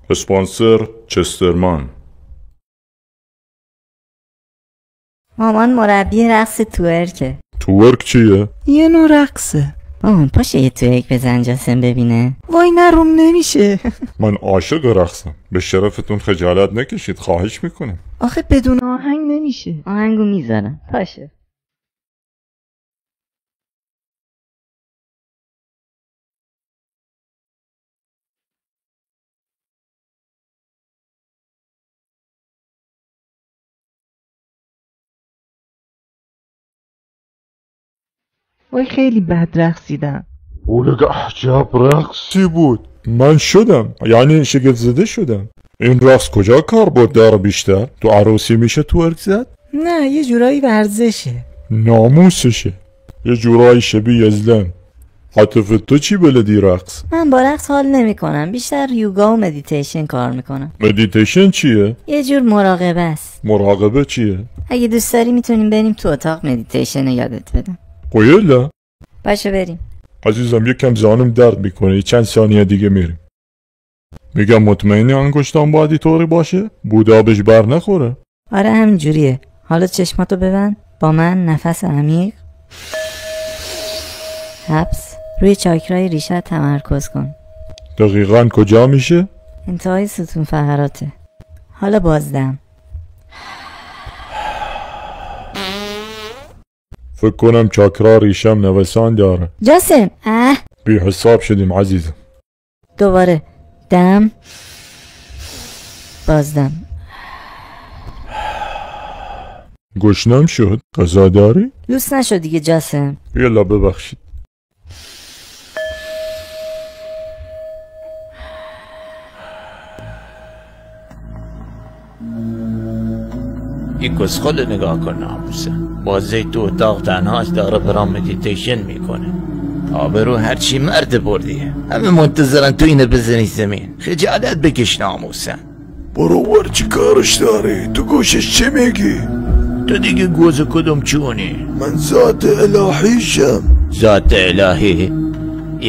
اسپانسر چسترمان. مامان مربی رقص تورکه. تورک چیه؟ یه نوع رقصه. مامان پاشه یه تورک بزن جاسم ببینه. وای نروم نمیشه. من عاشق رقصم. به شرفتون خجالت نکشید، خواهش میکنم. آخه بدون آهنگ نمیشه. آهنگو میذارم. پاشه. وای خیلی بد رقصیدم. اولگه عجب رقصی بود. من شدم، یعنی شگفت زده شدم. این رقص کجا کاربرد داره بیشتر؟ تو عروسی میشه تورک زد؟ نه یه جورایی ورزشه. ناموسشه. یه جورایی شبیه ازلن. عاطف تو چی بلدی رقص؟ من با رقص حال نمی کنم، بیشتر یوگا و مدیتیشن کار میکنم. مدیتیشن چیه؟ یه جور مراقبه است. مراقبه چیه؟ اگه دوست داری میتونیم بریم تو اتاق مدیتیشن یادت بدم. قیله؟ باشه بریم. عزیزم یکم زانم درد میکنه، چند ثانیه دیگه میریم. میگم مطمئنی انگشتان باید اینطوری باشه؟ بودابش بر نخوره؟ آره همین جوریه. حالا چشماتو ببند، با من نفس عمیق. حبس. روی چاکرای ریشه تمرکز کن. دقیقاً کجا میشه؟ انتهای ستون فقراته. حالا بازدم. فکر کنم چاکرا ریشم نوسان داره. جاسم بی حساب شدیم عزیزم. دوباره دم، بازدم. گشنم شد. غذا داری؟ لوس نشد دیگه جاسم. یلا ببخشید. یک کسخل نگاه کن ناموسه. بازه تو اتاق تنهاش داره برام مدیتیشن میکنه. آبرو هرچی مرد بردیه. همه منتظرن تو اینه بزنی زمین. خجالت بکش ناموسه. برو چی کارش داری؟ تو گوشش چی میگی؟ تو دیگه گوز کدوم چونی؟ من ذات الهیشم. ذات الهی؟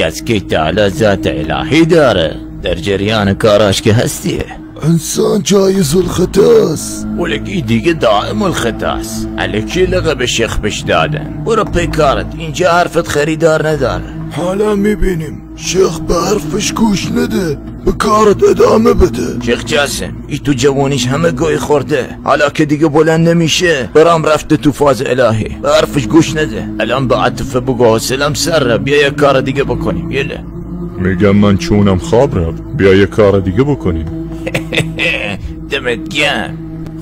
از کی تعالی ذات الهی داره؟ در جریان کاراش که هستیه. انسان جایز الخطاست. ولکی دیگه دائم الخطاست. الکی لقب شیخ بش دادن. برو پی کارت، اینجا حرفت خریدار نداره. حالا میبینیم. شیخ به حرفش گوش نده، به کارت ادامه بده. شیخ جاسم ای تو جوانیش همه گوی خورده، حالا که دیگه بلند نمیشه برام رفته تو فاز الهی. به حرفش گوش نده. الان به عاطفه بگو حوصله‌ام سره، بیا یک کار دیگه بکنیم. یله میگم من چونم خواب رفت، بیا یک کار دیگه بکنیم. دمت گرم.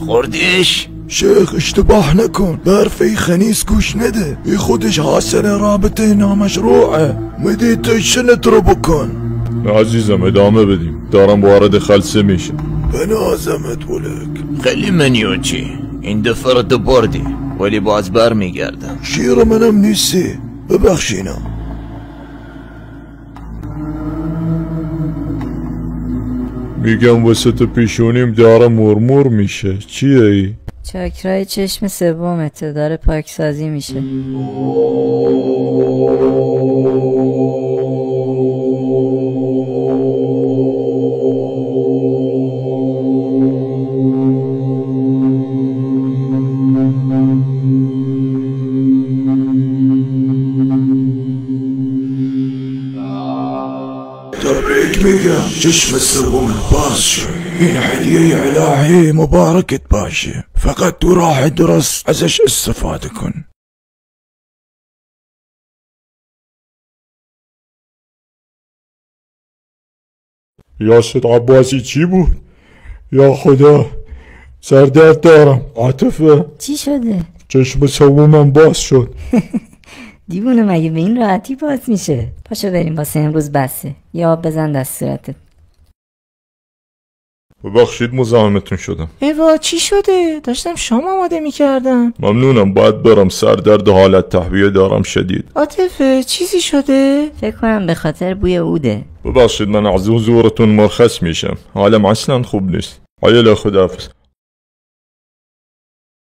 خوردیش؟ شیخ اشتباه نکن، به حرف ای خنیس گوش نده. ای خودش حاصل رابطه نامشروعه. مدیتیشنت رو بکن. عزیزم ادامه بدیم، دارم وارد خلسه میشه. بنازمت ولک. خیلی منیو چی؟ این دفعه رو تو بردی ولی باز بر میگردم. شیر منم نیستی، ببخشینا. میگم وسط پیشونیم داره مرمور میشه. چیه ای؟ چاکرای چشم سومته، داره پاکسازی میشه. تبریک میگم، چشم سوم باز شد. این هدیه الهی مبارکت باشه، فقط تو راه درست ازش استفاده کن. یاسر عباسی چی بود؟ یا خدا سردرد دارم. عاطفه چی شده؟ چشم سومم باز شد. دیوونه مگه به این راحتی باز میشه؟ پاشو بریم واسه امروز بسه. یا آب بزن دست صورتت. ببخشید مزاحمتون شدم. ایوا چی شده؟ داشتم شام آماده میکردم. ممنونم، باید برم، سردرد حالت تهویه دارم شدید. عاطفه چیزی شده؟ فکر کنم به خاطر بوی اوده. ببخشید من از حضورتون مرخص میشم، حالم اصلا خوب نیست. حالا خداحافظ.